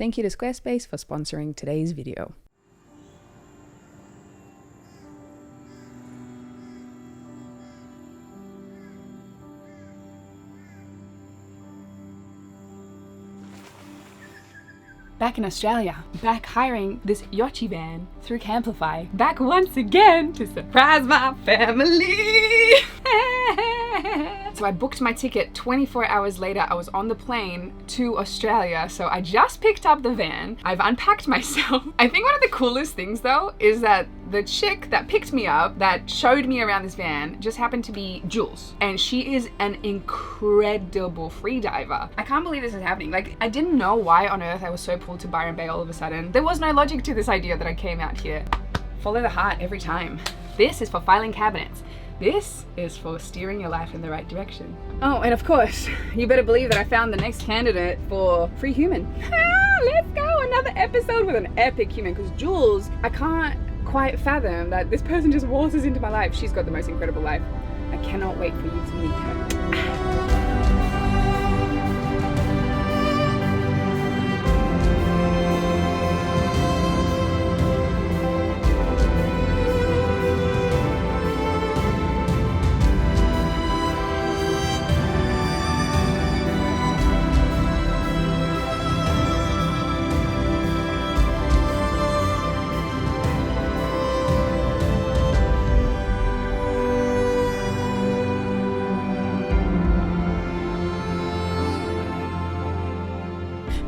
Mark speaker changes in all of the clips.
Speaker 1: Thank you to Squarespace for sponsoring today's video. Back in Australia, back hiring this Yochi van through Camplify, back once again to surprise my family. So I booked my ticket 24 hours later. I was on the plane to Australia. So I just picked up the van. I've unpacked myself. I think one of the coolest things though is that the chick that picked me up, that showed me around this van, just happened to be Jules. And she is an incredible freediver. I can't believe this is happening. Like, I didn't know why on earth I was so pulled to Byron Bay all of a sudden. There was no logic to this idea that I came out here. Follow the heart every time. This is for filing cabinets. This is for steering your life in the right direction. Oh, and of course, you better believe that I found the next candidate for FreeHuman. Let's go, another episode with an epic human, because Jules, I can't quite fathom that this person just waltzes into my life. She's got the most incredible life. I cannot wait for you to meet her.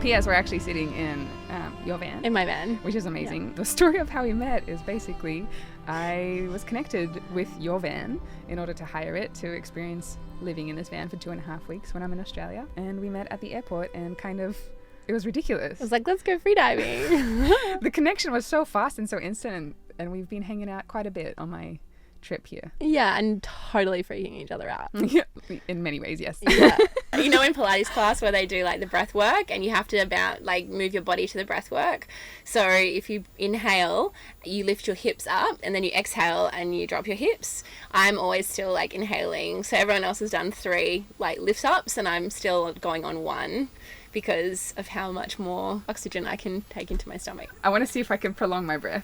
Speaker 1: P.S. We're actually sitting in your van.
Speaker 2: In my van.
Speaker 1: Which is amazing.
Speaker 2: Yeah.
Speaker 1: The story of how we met is basically I was connected with your van in order to hire it to experience living in this van for 2.5 weeks when I'm in Australia. And we met at the airport and it was ridiculous.
Speaker 2: I was like, let's go freediving.
Speaker 1: The connection was so fast and so instant, and we've been hanging out quite a bit on my trip here.
Speaker 2: Yeah, and totally freaking each other out.
Speaker 1: Yeah, in many ways, yes.
Speaker 2: Yeah. You know, in Pilates class where they do like the breath work and you have to move your body to the breath work. So if you inhale, you lift your hips up, and then you exhale and you drop your hips. I'm always still like inhaling. So everyone else has done 3 like lift ups and I'm still going on 1 because of how much more oxygen I can take into my stomach.
Speaker 1: I want to see if I can prolong my breath.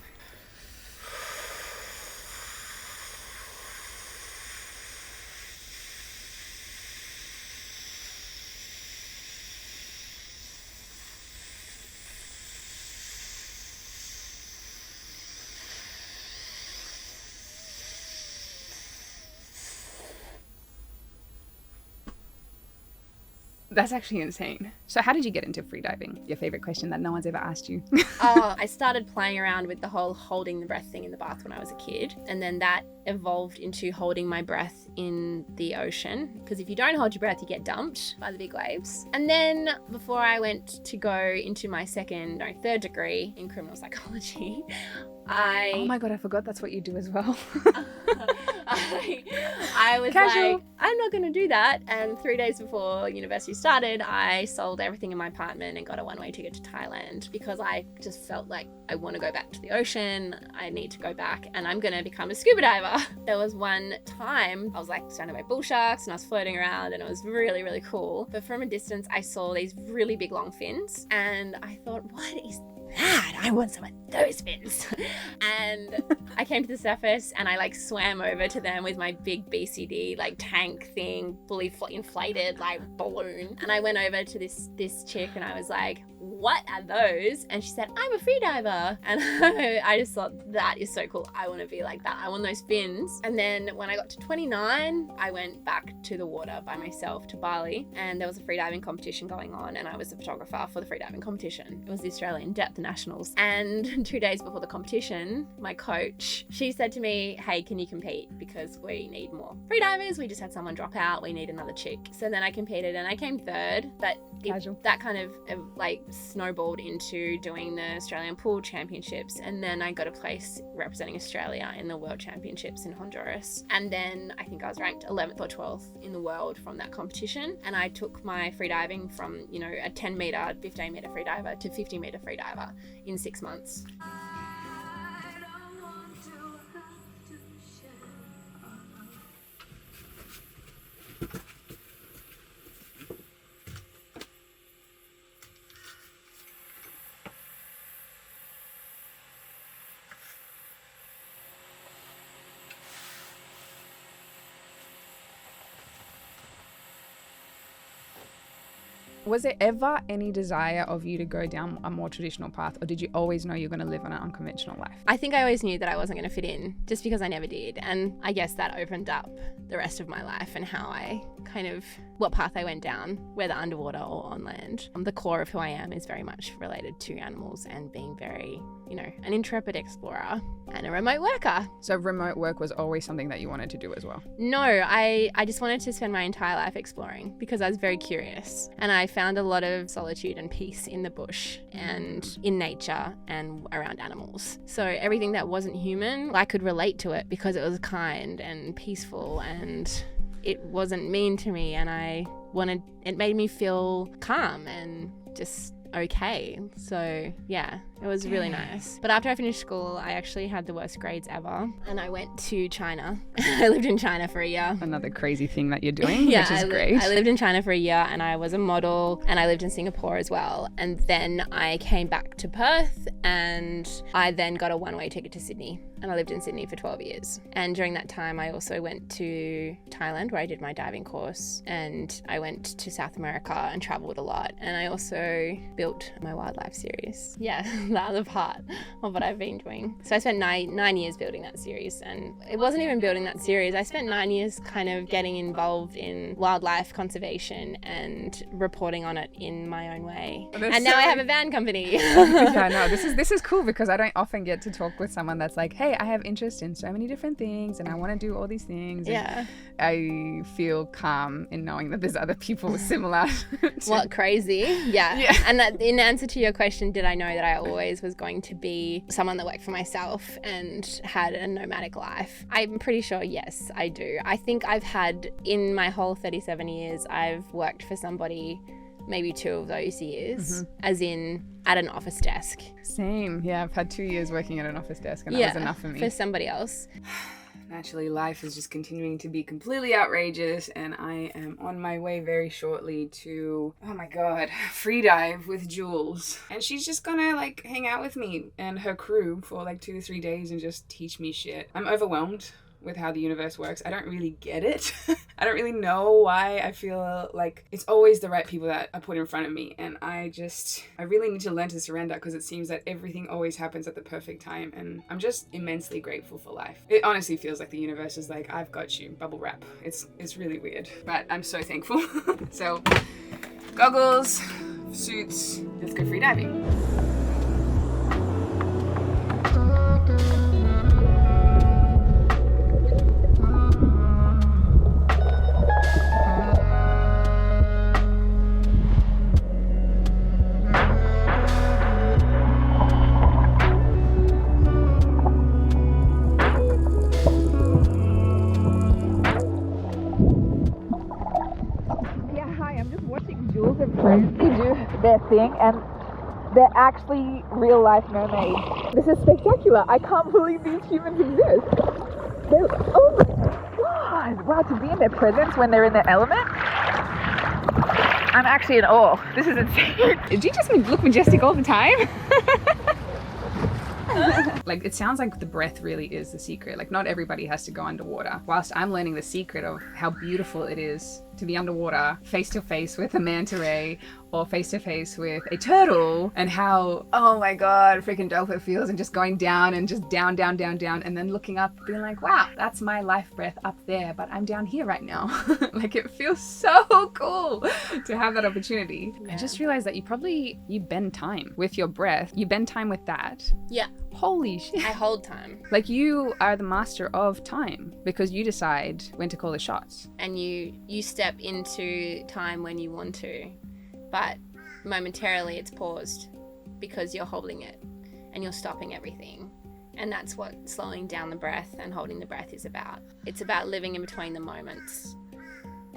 Speaker 1: That's actually insane. So how did you get into freediving? Your favorite question that no one's ever asked you.
Speaker 2: I started playing around with the whole holding the breath thing in the bath when I was a kid. And then that evolved into holding my breath in the ocean. Because if you don't hold your breath, you get dumped by the big waves. And then before I went to go into my third degree in criminal psychology,
Speaker 1: Oh my God, I forgot that's what you do as well.
Speaker 2: I was
Speaker 1: Casual.
Speaker 2: like, I'm not going to do that. And 3 days before university started, I sold everything in my apartment and got a one-way ticket to Thailand because I just felt like I want to go back to the ocean. I need to go back and I'm going to become a scuba diver. There was one time I was like surrounded by bull sharks and I was floating around and it was really, really cool. But from a distance, I saw these really big long fins and I thought, what is that? I want some of those fins. And I came to the surface and I like swam over to them with my big BCD like tank thing, fully inflated like balloon. And I went over to this chick and I was like, what are those? And she said, I'm a freediver. And I just thought, that is so cool. I want to be like that. I want those fins. And then when I got to 29, I went back to the water by myself to Bali and there was a freediving competition going on and I was the photographer for the freediving competition. It was the Australian Depth Nationals. And 2 days before the competition, my coach, she said to me, hey, can you compete? Because we need more freedivers. We just had someone drop out. We need another chick. So then I competed and I came third, but that kind of like snowballed into doing the Australian Pool Championships. And then I got a place representing Australia in the World Championships in Honduras. And then I think I was ranked 11th or 12th in the world from that competition. And I took my freediving from, you know, a 10 meter, 15 meter freediver to 50 meter freediver in 6 months.
Speaker 1: Was there ever any desire of you to go down a more traditional path, or did you always know you're going to live an unconventional life?
Speaker 2: I think I always knew that I wasn't going to fit in just because I never did. And I guess that opened up the rest of my life and how I what path I went down, whether underwater or on land. The core of who I am is very much related to animals and being very, an intrepid explorer and a remote worker.
Speaker 1: So remote work was always something that you wanted to do as well?
Speaker 2: No, I just wanted to spend my entire life exploring because I was very curious, and I found a lot of solitude and peace in the bush and in nature and around animals. So everything that wasn't human, I could relate to it because it was kind and peaceful and it wasn't mean to me, and it made me feel calm and just okay. So yeah, it was really nice. But after I finished school, I actually had the worst grades ever, and I went to China. I lived in China for a year.
Speaker 1: Another crazy thing that you're doing,
Speaker 2: yeah,
Speaker 1: which is great.
Speaker 2: I lived in China for a year, and I was a model, and I lived in Singapore as well. And then I came back to Perth, and I then got a one-way ticket to Sydney. And I lived in Sydney for 12 years. And during that time, I also went to Thailand, where I did my diving course. And I went to South America and traveled a lot. And I also built my wildlife series. Yeah, the other part of what I've been doing. So I spent nine years building that series. And it wasn't even building that series. I spent 9 years kind of getting involved in wildlife conservation and reporting on it in my own way. And now I have a van company.
Speaker 1: Yeah, no, this is cool because I don't often get to talk with someone that's like, hey, I have interest in so many different things and I want to do all these things.
Speaker 2: Yeah.
Speaker 1: I feel calm in knowing that there's other people similar.
Speaker 2: What, crazy? Yeah. And that, in answer to your question, did I know that I always was going to be someone that worked for myself and had a nomadic life? I'm pretty sure, yes, I do. I think I've had, in my whole 37 years, I've worked for somebody maybe 2 of those years, as in at an office desk.
Speaker 1: Same. Yeah, I've had 2 years working at an office desk, and that was enough for me.
Speaker 2: For somebody else.
Speaker 1: Naturally, life is just continuing to be completely outrageous, and I am on my way very shortly to, oh my god, freedive with Jules. And she's just gonna like hang out with me and her crew for like 2 to 3 days and just teach me shit. I'm overwhelmed with how the universe works. I don't really get it. I don't really know why I feel like it's always the right people that are put in front of me. And I really need to learn to surrender because it seems that everything always happens at the perfect time. And I'm just immensely grateful for life. It honestly feels like the universe is like, I've got you, bubble wrap. It's really weird, but I'm so thankful. So goggles, suits, let's go freediving. Their thing, and they're actually real life mermaids. This is spectacular. I can't believe these humans exist. Oh my god! Wow, to be in their presence when they're in their element. I'm actually in awe. This is insane. Do you just look majestic all the time? Like, it sounds like the breath really is the secret. Like, not everybody has to go underwater. Whilst I'm learning the secret of how beautiful it is to be underwater, face to face with a manta ray or face to face with a turtle, and how, oh my god, freaking dope it feels, and just going down and just down, down, down, down, and then looking up, being like, wow, that's my life breath up there, but I'm down here right now. Like, it feels so cool to have that opportunity. Yeah. I just realized that you bend time with your breath. You bend time with that.
Speaker 2: Yeah.
Speaker 1: Holy shit.
Speaker 2: I hold time.
Speaker 1: Like, you are the master of time because you decide when to call the shots.
Speaker 2: And you step into time when you want to, but momentarily it's paused because you're holding it and you're stopping everything. And that's what slowing down the breath and holding the breath is about. It's about living in between the moments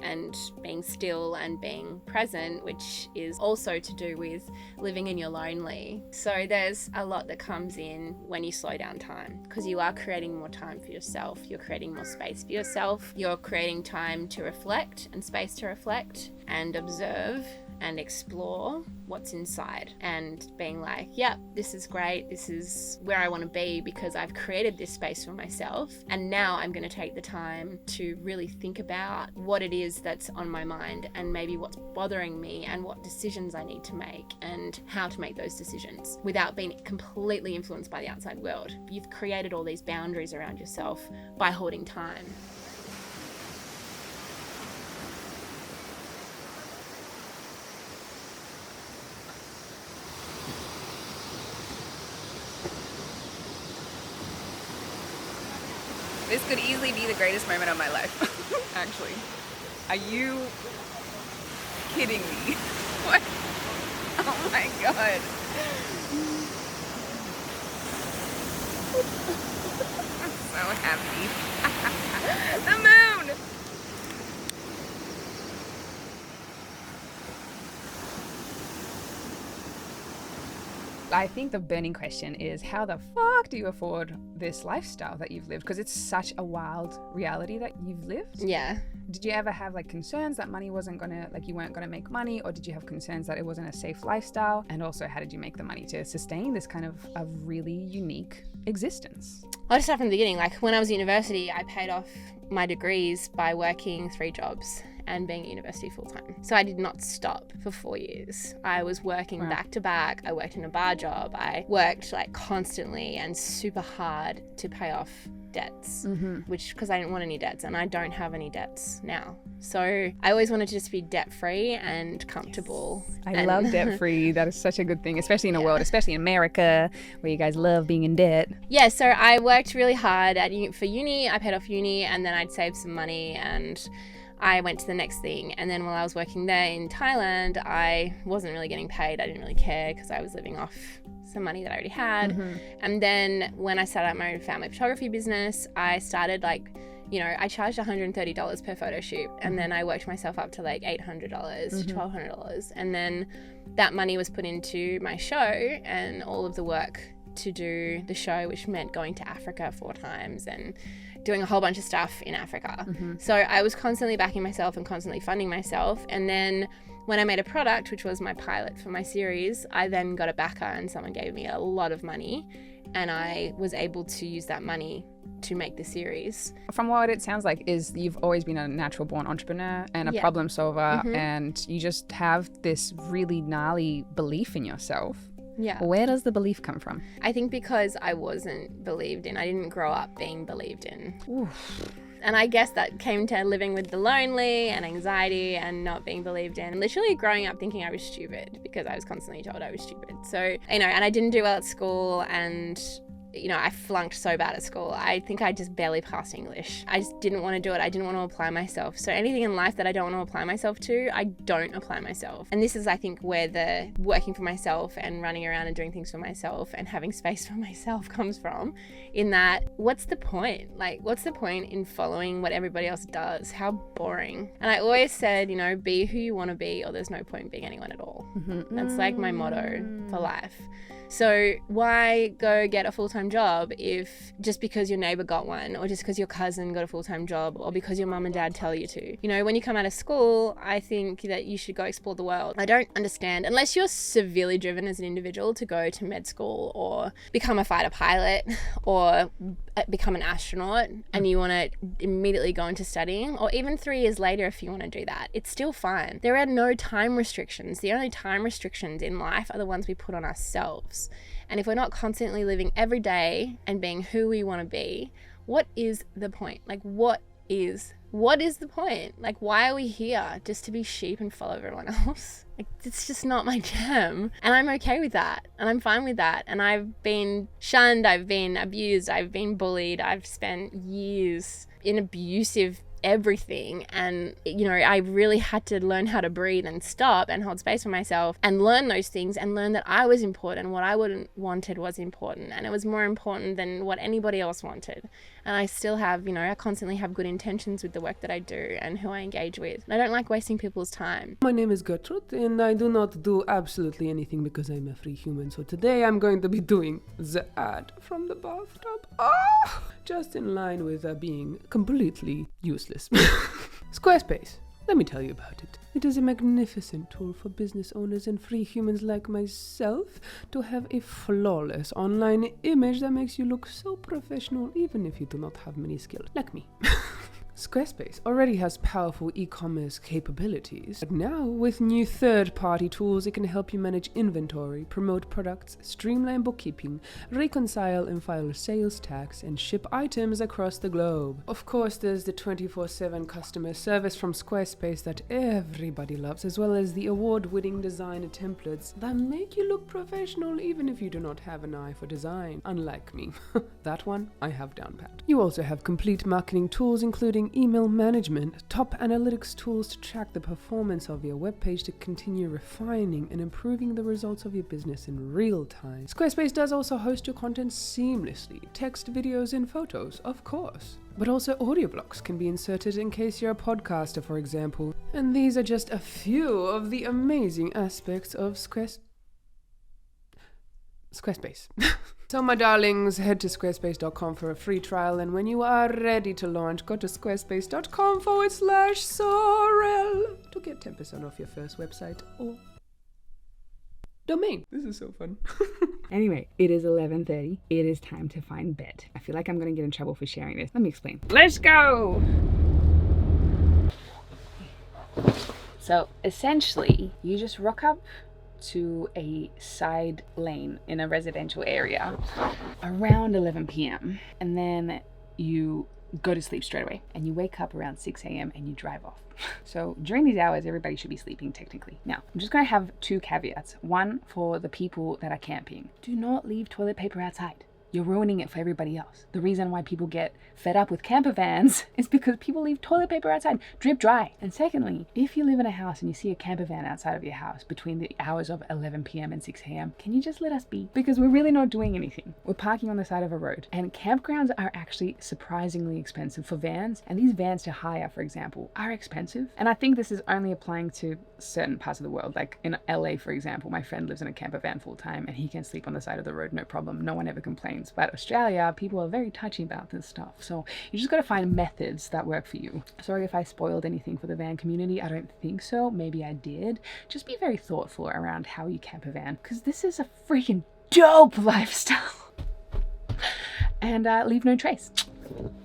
Speaker 2: and being still and being present, which is also to do with living in your lonely. So there's a lot that comes in when you slow down time, because you are creating more time for yourself. You're creating more space for yourself. You're creating time to reflect and space to reflect and observe and explore what's inside and being like, yep, this is great. This is where I want to be because I've created this space for myself. And now I'm going to take the time to really think about what it is that's on my mind and maybe what's bothering me and what decisions I need to make and how to make those decisions without being completely influenced by the outside world. You've created all these boundaries around yourself by holding time.
Speaker 1: This could easily be the greatest moment of my life, actually. Are you kidding me? What? Oh my god. I'm so happy. The moon! I think the burning question is, how the fuck do you afford this lifestyle that you've lived? Because it's such a wild reality that you've lived.
Speaker 2: Yeah.
Speaker 1: Did you ever have like concerns that money wasn't gonna, like you weren't gonna make money, or did you have concerns that it wasn't a safe lifestyle? And also, how did you make the money to sustain this kind of a really unique existence?
Speaker 2: I'll just start from the beginning. Like when I was at university, I paid off my degrees by working 3 jobs and being at university full-time. So I did not stop for 4 years. I was working back to back. I worked in a bar job. I worked like constantly and super hard to pay off debts, which because I didn't want any debts, and I don't have any debts now. So I always wanted to just be debt-free and comfortable.
Speaker 1: Yes. I love debt-free. That is such a good thing, especially in a world, especially in America, where you guys love being in debt.
Speaker 2: Yeah, so I worked really hard for uni. I paid off uni, and then I'd saved some money, and I went to the next thing. And then while I was working there in Thailand, I wasn't really getting paid. I didn't really care because I was living off some money that I already had. And then when I started my own family photography business, I started I charged $130 per photo shoot, and then I worked myself up to like $800, $1,200. And then that money was put into my show and all of the work to do the show, which meant going to Africa 4 times and doing a whole bunch of stuff in Africa. So I was constantly backing myself and constantly funding myself. And then when I made a product, which was my pilot for my series, I then got a backer and someone gave me a lot of money, and I was able to use that money to make the series. From what it sounds like is you've always been a natural born entrepreneur and a problem solver, and you just have this really gnarly belief in yourself. Yeah. Where does the belief come from? I think because I wasn't believed in. I didn't grow up being believed in. Oof. And I guess that came to living with the lonely and anxiety and not being believed in. Literally growing up thinking I was stupid because I was constantly told I was stupid. So, and I didn't do well at school, and I flunked so bad at school. I think I just barely passed English. I just didn't want to do it. I didn't want to apply myself. So anything in life that I don't want to apply myself to, I don't apply myself. And this is, I think, where the working for myself and running around and doing things for myself and having space for myself comes from, in that, what's the point? Like, what's the point in following what everybody else does? How boring. And I always said, be who you want to be, or there's no point in being anyone at all. That's like my motto for life. So why go get a full-time job if just because your neighbor got one, or just because your cousin got a full-time job, or because your mum and dad tell you to? When you come out of school, I think that you should go explore the world. I don't understand, unless you're severely driven as an individual to go to med school or become a fighter pilot or become an astronaut, and you want to immediately go into studying, or even 3 years later if you want to do that, it's still fine. There are no time restrictions. The only time restrictions in life are the ones we put on ourselves. And if we're not constantly living every day and being who we want to be, what is the point? What is the point? Why are we here? Just to be sheep and follow everyone else? It's just not my jam. And I'm okay with that. And I'm fine with that. And I've been shunned, I've been abused, I've been bullied, I've spent years in abusive everything, and I really had to learn how to breathe and stop and hold space for myself and learn those things, and learn that I was important. What I wanted was important, and it was more important than what anybody else wanted. And I still have, I constantly have good intentions with the work that I do and who I engage with. And I don't like wasting people's time.
Speaker 3: My name is Gertrude, and I do not do absolutely anything because I'm a free human. So today I'm going to be doing the ad from the bathtub. Just in line with being completely useless. Squarespace. Let me tell you about it. It is a magnificent tool for business owners and free humans like myself to have a flawless online image that makes you look so professional even if you do not have many skills, like me. Squarespace already has powerful e-commerce capabilities, but now with new third-party tools it can help you manage inventory, promote products, streamline bookkeeping, reconcile and file sales tax, and ship items across the globe. Of course, there's the 24/7 customer service from Squarespace that everybody loves, as well as the award-winning designer templates that make you look professional even if you do not have an eye for design, unlike me. That one I have down pat. You also have complete marketing tools including email management, top analytics tools to track the performance of your webpage to continue refining and improving the results of your business in real time. Squarespace does also host your content seamlessly, text, videos, and photos, of course. But also audio blocks can be inserted in case you're a podcaster, for example. And these are just a few of the amazing aspects of Squarespace. So my darlings, head to squarespace.com for a free trial, and when you are ready to launch, go to squarespace.com/Sorel to get 10% off your first website or domain. This is so fun.
Speaker 1: Anyway, it is 11:30. It is time to find bed. I feel like I'm going to get in trouble for sharing this. Let me explain. Let's go! So essentially, you just rock up to a side lane in a residential area around 11 p.m. and then you go to sleep straight away and you wake up around 6 a.m. and you drive off. So during these hours, everybody should be sleeping technically. Now, I'm just going to have two caveats. One, for the people that are camping. Do not leave toilet paper outside. You're ruining it for everybody else. The reason why people get fed up with camper vans is because people leave toilet paper outside, drip dry. And secondly, if you live in a house and you see a camper van outside of your house between the hours of 11 p.m. and 6 a.m., can you just let us be? Because we're really not doing anything. We're parking on the side of a road. And campgrounds are actually surprisingly expensive for vans. And these vans to hire, for example, are expensive. And I think this is only applying to certain parts of the world. Like in LA, for example, my friend lives in a camper van full time and he can sleep on the side of the road, no problem. No one ever complains. But Australia, people are very touchy about this stuff. So you just got to find methods that work for you. Sorry if I spoiled anything for the van community. I don't think so. Maybe I did. Just be very thoughtful around how you camp a van, because this is a freaking dope lifestyle. And leave no trace.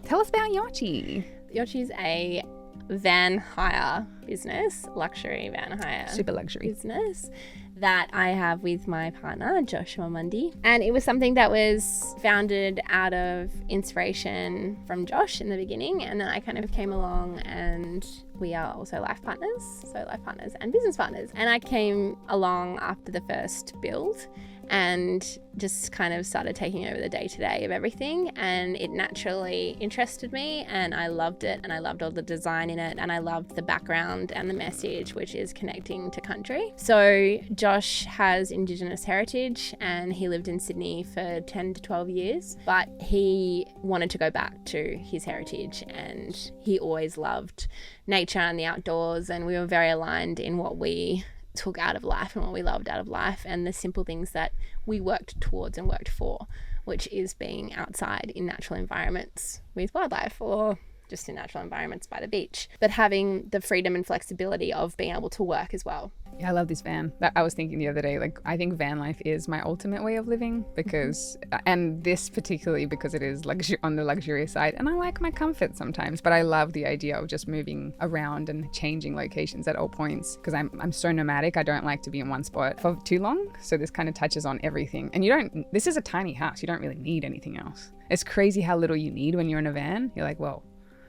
Speaker 1: Tell us about Yochi.
Speaker 2: Yochi's a van hire business, luxury van hire.
Speaker 1: Super luxury.
Speaker 2: Business that I have with my partner, Joshua Mundy. And it was something that was founded out of inspiration from Josh in the beginning. And then I kind of came along, and we are also life partners. So life partners and business partners. And I came along after the first build and just kind of started taking over the day-to-day of everything, and it naturally interested me, and I loved it, and I loved all the design in it, and I loved the background and the message, which is connecting to country. So Josh has Indigenous heritage, and he lived in Sydney for 10 to 12 years, but he wanted to go back to his heritage, and he always loved nature and the outdoors, and we were very aligned in what we took out of life and what we loved out of life, and the simple things that we worked towards and worked for, which is being outside in natural environments with wildlife, or just in natural environments by the beach, but having the freedom and flexibility of being able to work as well.
Speaker 1: Yeah, I love this van. I was thinking the other day, like, I think van life is my ultimate way of living, because, and this particularly because it is on the luxurious side, and I like my comfort sometimes, but I love the idea of just moving around and changing locations at all points, because I'm so nomadic. I don't like to be in one spot for too long, so this kind of touches on everything. And this is a tiny house. You don't really need anything else. It's crazy how little you need when you're in a van. You're like, whoa,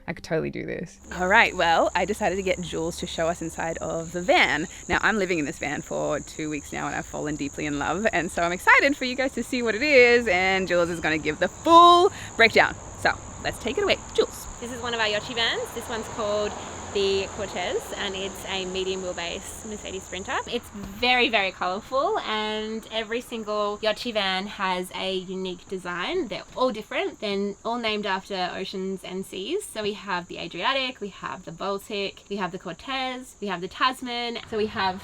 Speaker 1: I could totally do this. All right, well, I decided to get Jules to show us inside of the van. Now, I'm living in this van for 2 weeks now, and I've fallen deeply in love. And so I'm excited for you guys to see what it is. And Jules is going to give the full breakdown. So let's take it away. Jules.
Speaker 2: This is one of our Yochi vans. This one's called the Cortez, and it's a medium wheelbase Mercedes Sprinter. It's very, very colourful, and every single Yochi van has a unique design. They're all different. They're all named after oceans and seas. So we have the Adriatic, we have the Baltic, we have the Cortez, we have the Tasman. So we have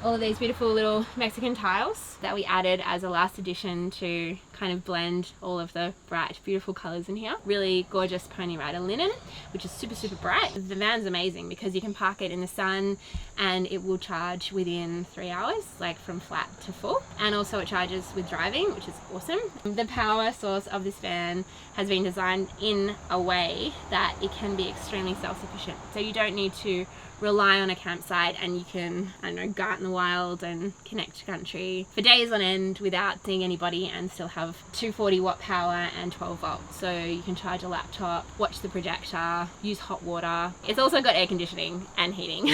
Speaker 2: all of these beautiful little Mexican tiles that we added as a last addition to kind of blend all of the bright, beautiful colors in here. Really gorgeous Pony Rider linen, which is super, super bright. The van's amazing because you can park it in the sun and it will charge within 3 hours, like from flat to full. And also it charges with driving, which is awesome. The power source of this van has been designed in a way that it can be extremely self-sufficient. So you don't need to rely on a campsite, and you can, I don't know, go out in the wild and connect to country for days on end without seeing anybody and still have 240 watt power and 12 volts. So you can charge a laptop, watch the projector, use hot water. It's also got air conditioning and heating,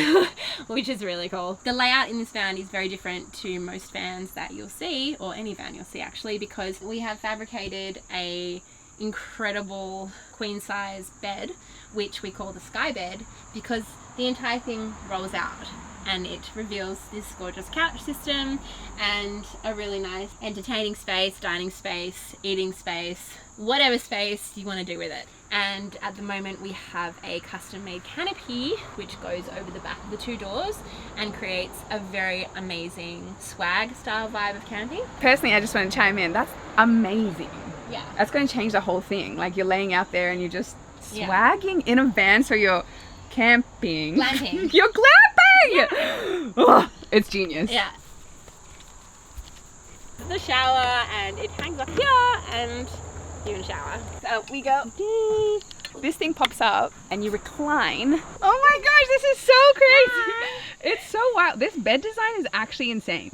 Speaker 2: which is really cool. The layout in this van is very different to most vans that you'll see, or any van you'll see actually, because we have fabricated a incredible queen size bed, which we call the sky bed, because the entire thing rolls out and it reveals this gorgeous couch system and a really nice entertaining space, dining space, eating space, whatever space you want to do with it. And at the moment we have a custom made canopy which goes over the back of the 2 doors and creates a very amazing swag style vibe of camping.
Speaker 1: Personally, I just want to chime in. That's amazing.
Speaker 2: Yeah.
Speaker 1: That's going to change the whole thing. Like, you're laying out there and you're just swagging in a van, so you're camping.
Speaker 2: Glamping.
Speaker 1: You're glamping! Oh, it's genius.
Speaker 2: Yeah. The shower, and it hangs up here and you can shower. So we go.
Speaker 1: This thing pops up and you recline. Oh my gosh, this is so crazy. It's so wild. This bed design is actually insane.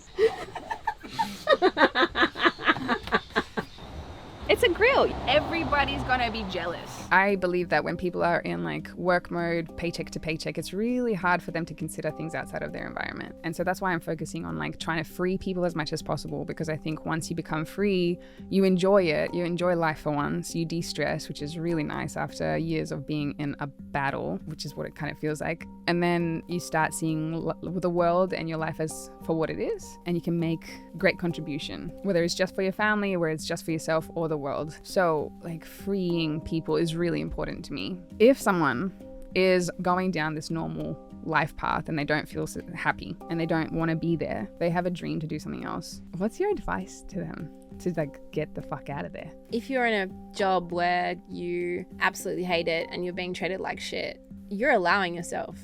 Speaker 1: It's a grill. Everybody's gonna be jealous. I believe that when people are in like work mode, paycheck to paycheck, it's really hard for them to consider things outside of their environment. And so that's why I'm focusing on like trying to free people as much as possible, because I think once you become free, you enjoy it. You enjoy life for once. You de-stress, which is really nice after years of being in a battle, which is what it kind of feels like. And then you start seeing the world and your life as for what it is, and you can make great contribution, whether it's just for your family or whether it's just for yourself or the world. So like freeing people is really important to me. If someone is going down this normal life path and they don't feel so happy and they don't want to be there, they have a dream to do something else, what's your advice to them to like get the fuck out of there?
Speaker 2: If you're in a job where you absolutely hate it and you're being treated like shit, you're allowing yourself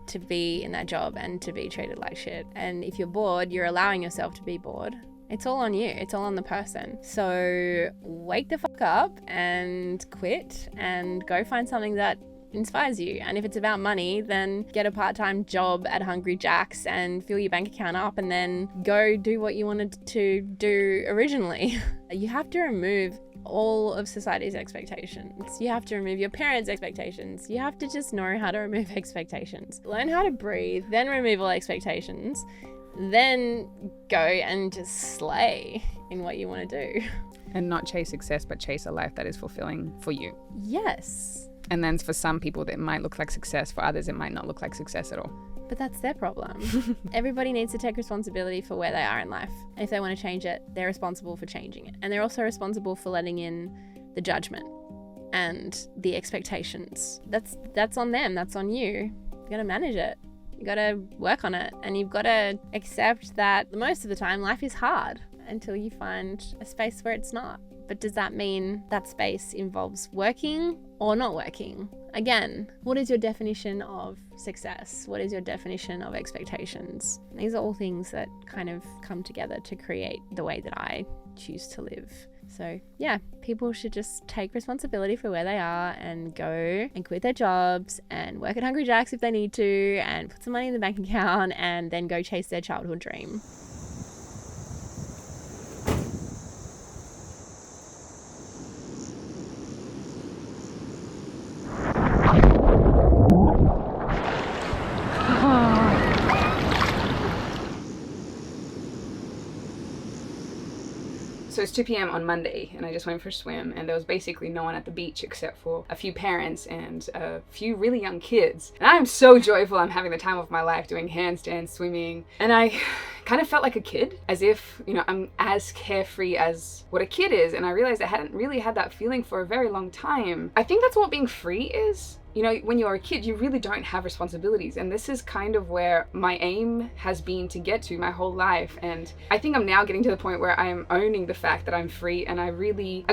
Speaker 2: to be in that job and to be treated like shit. And if you're bored, you're allowing yourself to be bored. It's all on you. It's all on the person. So wake the fuck up and quit and go find something that inspires you. And if it's about money, then get a part-time job at Hungry Jack's and fill your bank account up and then go do what you wanted to do originally. You have to remove all of society's expectations. You have to remove your parents' expectations. You have to just know how to remove expectations. Learn how to breathe, then remove all expectations, then go and just slay in what you want to do.
Speaker 1: And not chase success, but chase a life that is fulfilling for you.
Speaker 2: Yes.
Speaker 1: And then for some people that might look like success, for others it might not look like success at all.
Speaker 2: But that's their problem. Everybody needs to take responsibility for where they are in life. And if they want to change it, they're responsible for changing it. And they're also responsible for letting in the judgment and the expectations. That's on them. That's on you. You got to manage it. You got to work on it. And you've got to accept that most of the time life is hard until you find a space where it's not. But does that mean that space involves working or not working? Again, what is your definition of success? What is your definition of expectations? These are all things that kind of come together to create the way that I choose to live. So yeah, people should just take responsibility for where they are and go and quit their jobs and work at Hungry Jack's if they need to and put some money in the bank account and then go chase their childhood dream.
Speaker 1: So it's 2 p.m. on Monday and I just went for a swim and there was basically no one at the beach except for a few parents and a few really young kids. And I'm so joyful. I'm having the time of my life doing handstands, swimming. And I kind of felt like a kid, as if, you know, I'm as carefree as what a kid is. And I realized I hadn't really had that feeling for a very long time. I think that's what being free is. You know, when you're a kid, you really don't have responsibilities. And this is kind of where my aim has been to get to my whole life. And I think I'm now getting to the point where I am owning the fact that I'm free. And I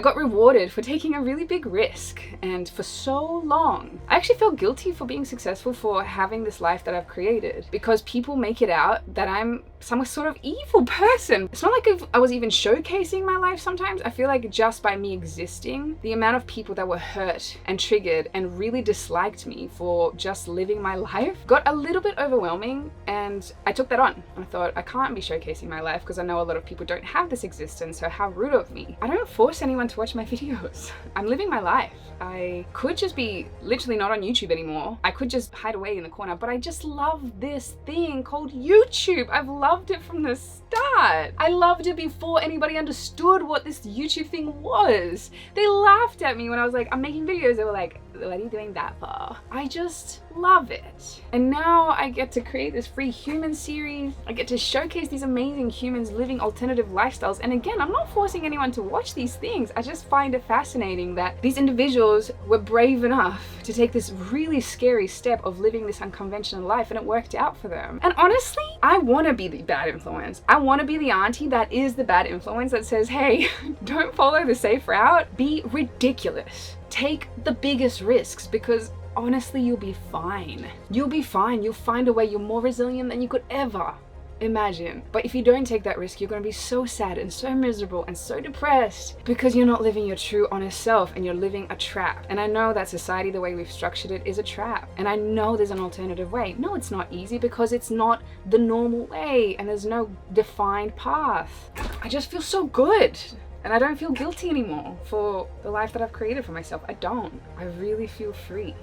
Speaker 1: got rewarded for taking a really big risk. And for so long, I actually felt guilty for being successful, for having this life that I've created, because people make it out that I'm some sort of evil person. It's not like if I was even showcasing my life sometimes. I feel like just by me existing, the amount of people that were hurt and triggered and really disliked me for just living my life got a little bit overwhelming, and I took that on. I thought, I can't be showcasing my life because I know a lot of people don't have this existence, so how rude of me. I don't force anyone to watch my videos. I'm living my life. I could just be literally not on YouTube anymore. I could just hide away in the corner, but I just love this thing called YouTube. I've loved it from the start. I loved it before anybody understood what this YouTube thing was. They laughed at me when I was like, I'm making videos. They were like, what are you doing that for? I just love it. And now I get to create this Free Human series. I get to showcase these amazing humans living alternative lifestyles. And again, I'm not forcing anyone to watch these things. I just find it fascinating that these individuals were brave enough to take this really scary step of living this unconventional life, and it worked out for them. And honestly, I want to be the bad influence. I want to be the auntie that is the bad influence that says, hey, don't follow the safe route. Be ridiculous. Take the biggest risks, because honestly, you'll be fine. You'll be fine. You'll find a way. You're more resilient than you could ever imagine. But if you don't take that risk, you're going to be so sad and so miserable and so depressed, because you're not living your true honest self, and you're living a trap. And I know that society, the way we've structured it, is a trap. And I know there's an alternative way. No, it's not easy, because it's not the normal way, and there's no defined path. I just feel so good. And I don't feel guilty anymore for the life that I've created for myself. I don't. I really feel free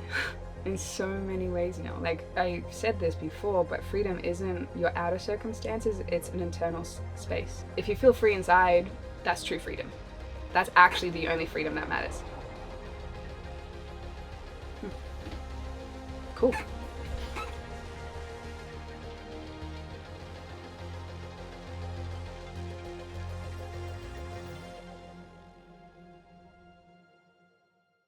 Speaker 1: in so many ways now. Like, I said this before, but freedom isn't your outer circumstances, it's an internal space. If you feel free inside, that's true freedom. That's actually the only freedom that matters. Cool.